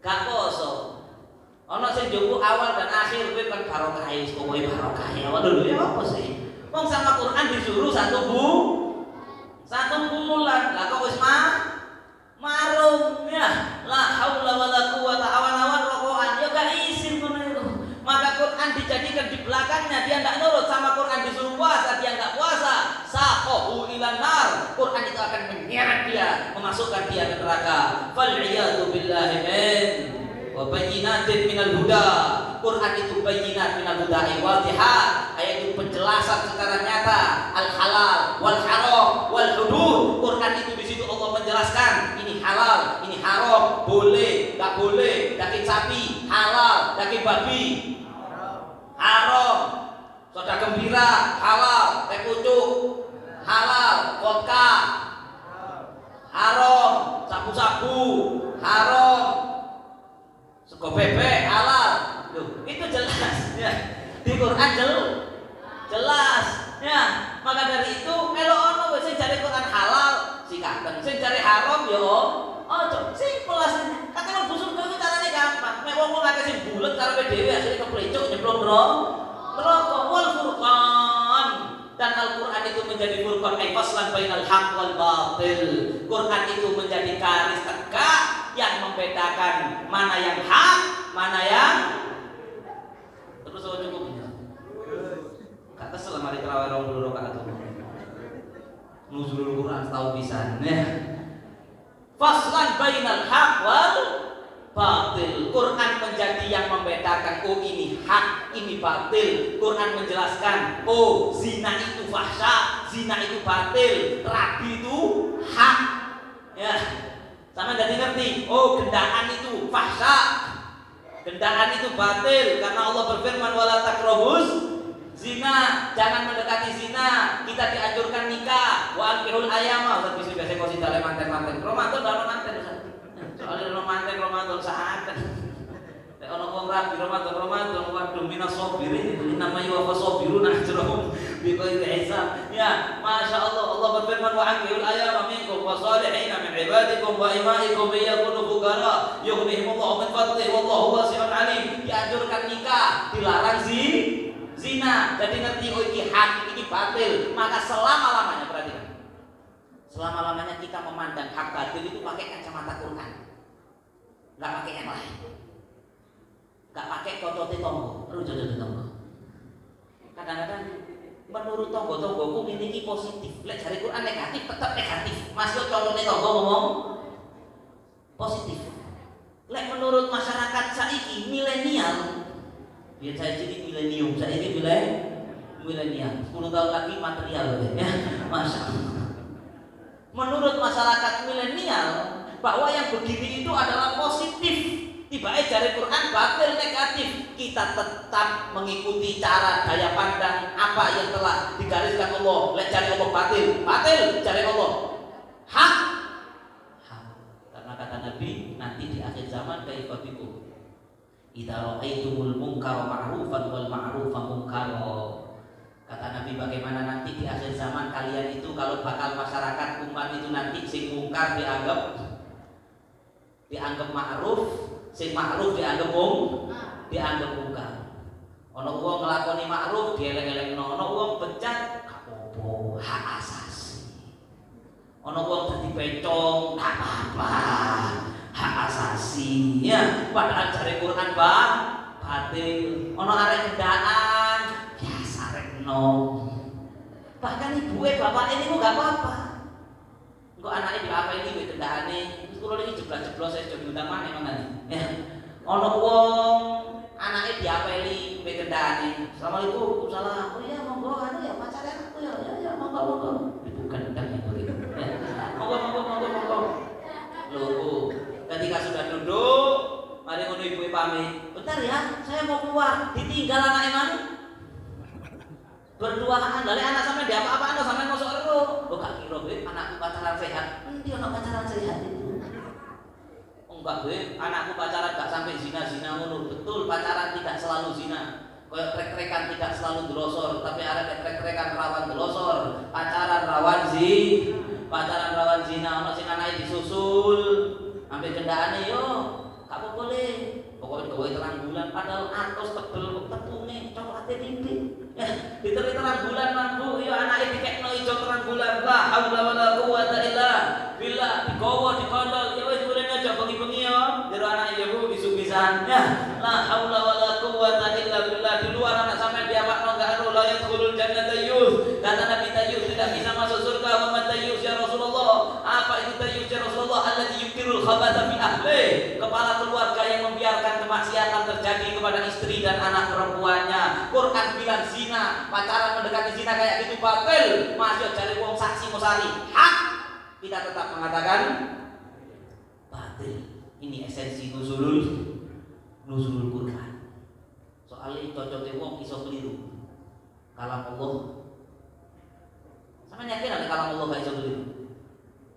gak poso. Ono sing jowo awal dan akhir kuwi kan barokah wis pokoke barokah. Awal dulu ya apa sih? Wong sama Quran disuruh satu bulan. Lah kok wis marung ya. La haula wala quwata, awan-awan rokokan ya gak izin ngono itu. Maka Quran dijadikan di belakangnya, dia enggak nurut. Sama Quran disuruh puasa, dia enggak puasa. Saqahu ilan nar. Quran itu akan menyeret dia, memasukkan dia ke neraka. Fal iyadu billahi min wa bayyinatin minal huda. Quran itu bayyinat minal huda, wadihat. Ayat itu penjelasan secara nyata al halal wal haram wal hudud. Quran itu di situ Allah menjelaskan ini halal, ini haram, boleh, enggak boleh, daging sapi halal, daging babi haram, soda gembira halal, teh pucuk halal, vodka haram, sabu-sabu haram, sego bebek halal. Loh, itu jelas ya. Di Quran jelas ya. Maka dari itu melo ono wis sing jare Quran halal sikaten, sing jare haram ya ojo. Simpel asline. Kata busuk itu carane gampang. Nek wong akeh sing bulet karepe dhewe asline keplecuk nyemplung neraka. Wal furqan. Dan Al-Quran itu menjadi furqan, faslan bainal haq wal batil. Quran itu menjadi garis tegak yang membedakan mana yang hak, mana yang terus cukup. Kata selama hari terawih 20 rakaat itu nuzulul Quran setahun pisan ya. Faslan bainal haq wal batil. Quran menjadi yang membedakan, oh ini hak, ini batil. Quran menjelaskan, oh zina itu fahsya, zina itu batil, rabi itu hak. Ya, sama jadi ngerti. Oh gendaan itu fahsya, gendaan itu batil, karena Allah berfirman wala taqrabuz zina, jangan mendekati zina. Kita dianjurkan nikah. Wa ankihul ayama. Ustaz biasa kok sing dalem manten-manten. Ramadan dalem manten. Soale Ramadan saat. Nek ana wong rabi Ramadan waduh minas sabirin itu nama yuwa sabirun ajrahum bi ghairi hisab. Ya, masyaallah Allah berfirman wa ankihul ayama minkum wasalihin min ibadikum wa imaikum yakunu fuqara yughnihimullahu min fadlihi wallahu wasi'un alim. Dianjurkan nikah, dilarang zina. Jadi ngerti oh ini hak, ini batil, maka selama-lamanya perhatikan. Selama-lamanya kita memandang hak batil itu pakai kacamata Quran, nggak pakai yang lain, nggak pakai cocote tonggo, Kadang-kadang menurut tonggo-tonggoku ini positif, lek dari Quran negatif tetap negatif. Masih cocote tonggo ngomong positif. Lek menurut masyarakat saiki milenial, biar saya jadi milenium, saya ini milenial. 10 tahun lagi material ya, masa. Menurut masyarakat milenial bahwa yang begini itu adalah positif. Tiba-tiba dari Quran batil negatif. Kita tetap mengikuti cara daya pandang apa yang telah digariskan Allah. Lek cari Allah batil cari Allah hak. Karena kata Nabi, nanti di akhir zaman kaifa bikum idza ra'aitumul munkara ma'rufan wal ma'rufa munkara. Kata Nabi, bagaimana nanti di akhir zaman kalian itu kalau bakal masyarakat umat itu nanti sing mungkar dianggap ma'ruf, sing ma'ruf dianggap mungkar. Ono wong nglakoni ma'ruf dielek-elekno, ono wong becat gak apa-apa, hak asasi. Ono wong dadi bencong gak apa-apa, hak asasi ya. Padahal jare Quran batil. Ono arek kendaan biasa rekno. Bahkan ibuke bapake niku gak apa-apa. Engko anake diapeli duwe kendhaane, terus kula iki jeblas-jeblos saya coba undang maneh mangane. Ya. Ono wong anake diapeli duwe kendhaane. Assalamualaikum, salam. Oh iya monggo anu ya pacare aku ya monggo. Itu kendang yang begitu. Ya. Monggo. Loh, ketika sudah duduk, mari ngono ibu pamit. Bentar ya, saya mau keluar. Ditinggal anake mang. Berduaan, dari anak sampai dia apa-apa anda sampai masuk ero. Oh gak kira gue, anakku pacaran sehat. Dia anak pacaran sehat itu. Oh enggak gue, anakku pacaran gak sampai zina ngono. Betul, pacaran tidak selalu zina. Kayak trek-trekan tidak selalu delosor, tapi ada trek-trekan rawan delosor. Pacaran rawan zina, ono sing anake disusul. Ambil kendaane yo, gak boleh. Pokoknya gawe terang bulan padahal atos tebel tepune coklate titik. Ya, diteri terang bulan mampu ya anake dikekno ijo terang bulan. La haula wala quwata illa billah. Digowo dikondol ya wis mulane aja bengi-bengi ya. Jero anake ya Bu isuk-isan. Ya, la haula wala quwata illa billah. Di luar anak sampean diapakno gak anu la yadkhulul jannata yus. Kata Nabi Tayyus tidak bisa masuk surga. Wa Tayyus ya Rasulullah. Apa itu Tayyus ya Rasulullah? Alladzi yukirul khabatha fi ahli. Kepala keluarga yang membiarkan kemaksiatan terjadi kepada istri dan anak perempuannya. Quran bilang zina, pacaran mendekati zina kayak gitu batil. Masih cari wong saksi musari hak, kita tetap mengatakan batil. Ini esensi nuzulul Quran. Soalnya cocoknya wong iso keliru. Kalam Allah, sama yakin ada kalam Allah gak iso keliru.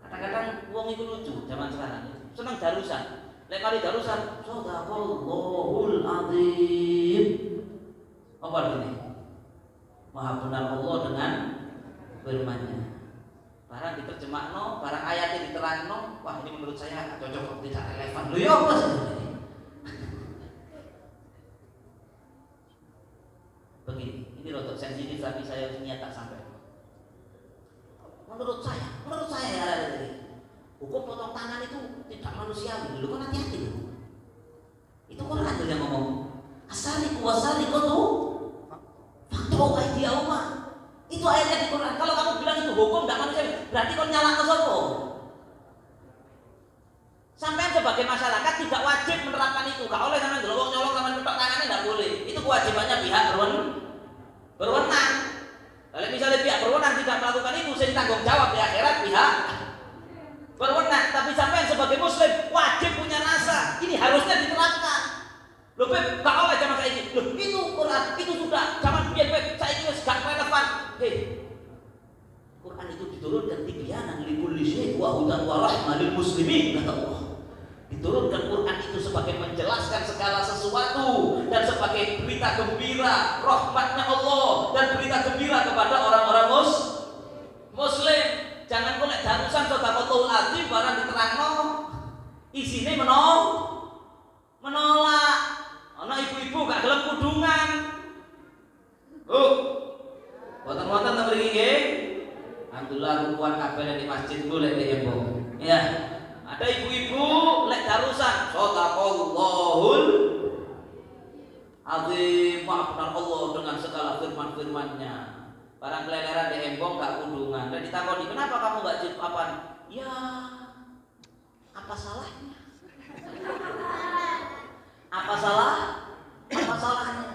Kadang-kadang wong itu lucu zaman sekarang, senang darusan. Lek kali darusan, sadaqallahul azim. Apa artinya? Maha benar Allah dengan firman-Nya. Barang diterjemahno, barang ayatnya diterangno, wah ini menurut saya cocok, tidak relevan. Loh ya apa sih? Begini, ini rotok sensitif tapi saya niat tak sampai. Menurut saya ya ada hukum potong tangan itu tidak manusiawi. Dulu kan hati-hati loh. Itu Quran yang ngomong. Asaliku wasaliqatu faqta'u aydiyahuma. Itu ayatnya di Quran. Kalau kamu bilang itu hukum tidak manusiawi, berarti kau nyalahkan sapa? Sampai sebagai masyarakat tidak wajib menerapkan itu. Gak oleh sampean delok nyolong sampean petok tangannya tidak boleh. Itu kewajibannya pihak berwenang. Kalau misalnya pihak berwenang tidak melakukan itu, saya tanggung jawab di akhirat pihak berwenang. Tapi sampai sebagai muslim wajib punya rasa. Ini harusnya diterapkan. Loh, gak oleh zaman saya ini. Loh, itu Quran, itu sudah zaman biar saya ini gak relevan. Quran itu diturunkan tibyanan likulli syai' wa hudan wa rahmah lil muslimin, kata Allah. Diturunkan Quran itu sebagai menjelaskan segala sesuatu dan sebagai berita gembira rahmatnya Allah dan berita gembira kepada orang-orang muslim. Jangan kok nek darusan sadaqallahul azim barang diterangno isine menolak. Ana ibu-ibu gak gelem kudungan. Wonten-wonten teng mriki nggih. Alhamdulillah rukuan kabeh di masjid Sadaqallahul azim. Maha benar Allah dengan segala firman-firman-Nya. Barang keleleran di embong gak kudungan. Dan ditakoni, kenapa kamu gak jilbaban? Ya, apa salahnya? Apa salahnya?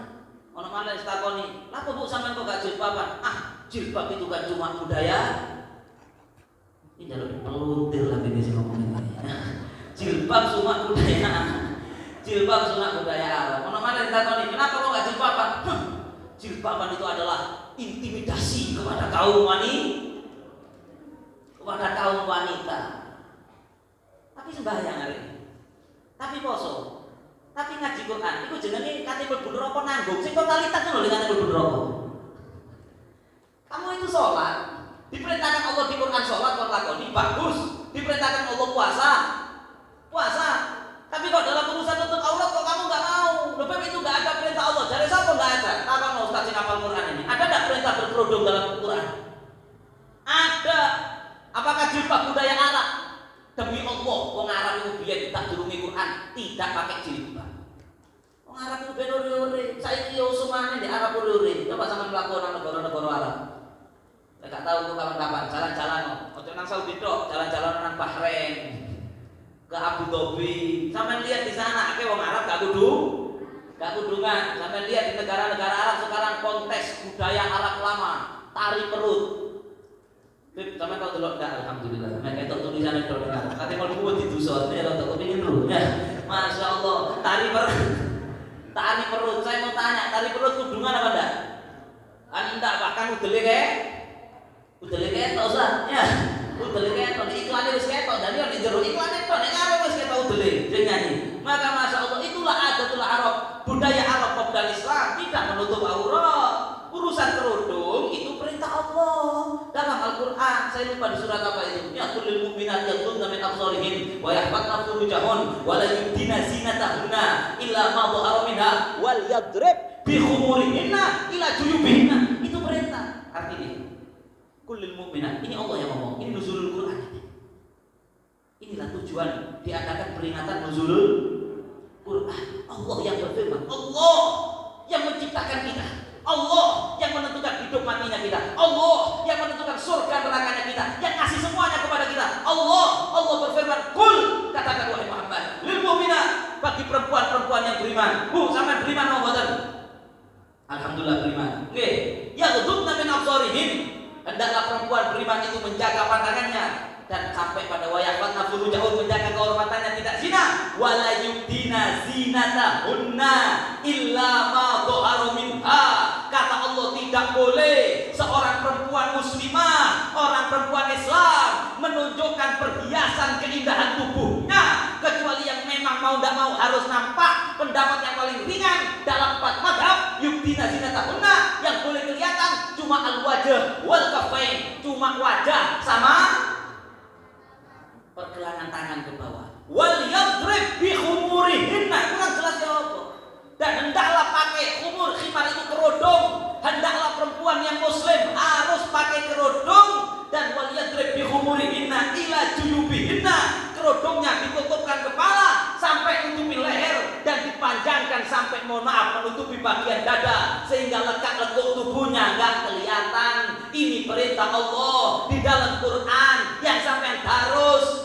Ono malah ditakoni, "Lapa Bu sampean kok gak jilbaban?" Ah, jilbab itu kan cuma budaya. Ini jalur peluntir lah ini sih ngomongin. Jilbab cuma budaya. Jilbab cuma budaya Arab. Ono malah ditakoni, "Kenapa kok gak jilbaban?" Jilbaban itu adalah intimidasi kepada kaum wanita. Tapi sembahyang hari ini. Tapi poso. Tapi ngaji Quran, itu jenenge kate mlebu neraka nanggung. Sing totalitas lho nek kate mlebu neraka. Kamu itu sholat, diperintahkan Allah di Quran sholat kok lakoni bagus, diperintahkan Allah puasa. Tapi kok dalam urusan untuk Allah kok kamu nggak mau? Lebih itu nggak ada perintah Allah. Dari siapa nggak ada? Takkan Ustaz sing hafal Quran ini. Ada nggak perintah berkerudung dalam Quran? Ada. Apakah jilbab budaya Arab? Demi Allah, wong Arab itu biyen tak durungi Quran tidak pakai jilbab. Wong Arab itu ben ore-ore. Saiki yo semane di Arab ore-ore. Coba sampean mlaku nang negara-negara Arab. Saya gak tahu kapan-kapan jalan-jalan ojo nang Saudi tok, jalan-jalan nang Bahrain, ke Abu Dhabi. Sampean lihat di sana akeh wong Arab gak kudungan. Sampean lihat di negara-negara Arab sekarang kontes budaya Arab lama, tari perut. Sampean tau delok ndak? Alhamdulillah. Sampean ketok tulisane tok dengar. Kate mlebu didusone ya tok kepengin ru. Ya. Masyaallah, tari perut. Saya mau tanya, tari perut kudungan apa ndak? Anda bahkan udele ketok Ustaz. Ya. Udele ketok iklane wis ketok, dadi nek jero iklane tok nek arep wis ketok udele sing nyanyi. Maka masyaallah itulah adatul Arab, budaya Arab dan Islam tidak menutup aurat. Urusan kerudung itu perintah Allah dalam Al-Quran. Saya lupa di surat apa itu. Ya kullil mu'minat yaghdudna min absarihin wa yahfazna furujahun wa la yubdina zinatahunna illa ma dhahara minha wal yadrib bi khumurihinna ila juyubihinna. Itu perintah. Artinya kullil mu'minat, ini Allah yang ngomong. Ini nuzulul Quran. Inilah tujuan diadakan peringatan nuzulul Quran. Allah yang berfirman, Allah yang menciptakan kita, Allah yang menentukan hidup matinya kita, Allah yang menentukan surga nerakanya kita, yang ngasih semuanya kepada kita. Allah berfirman, "Qul," katakan wahai Muhammad, "lil mu'minat," bagi perempuan-perempuan yang beriman. Bu, sampean beriman mau mboten? Alhamdulillah beriman. Nggih. Yaghdudna min absarihin. Hendaklah perempuan beriman itu menjaga pandangannya dan sampai pada wayahwatna furujahun, menjaga kehormatannya, tidak zina. Wala yubdina zinatahunna illa ma dhahara minha. Kata Allah, tidak boleh seorang perempuan muslimah, orang perempuan Islam menunjukkan perhiasan keindahan tubuhnya kecuali yang memang mau tidak mau harus nampak. Pendapat yang paling ringan dalam 4 mazhab, yubdina zinatahunna, yang boleh kelihatan cuma al-wajh wal kafain, cuma wajah sama pergelangan tangan ke bawah. Wal yadrib bi khumurihinna, kurang jelas ya apa. Dan hendaklah pakai khumur, khimar itu kerudung. Hendaklah perempuan yang muslim harus pakai kerudung. Dan wal yadrib bi khumurihinna ila juyubihinna, kerudungnya ditutupkan kepala sampai menutupi leher dan dipanjangkan sampai menutupi bagian dada sehingga lekuk-lekuk tubuhnya enggak kelihatan. Ini perintah Allah di dalam Quran yang sampai harus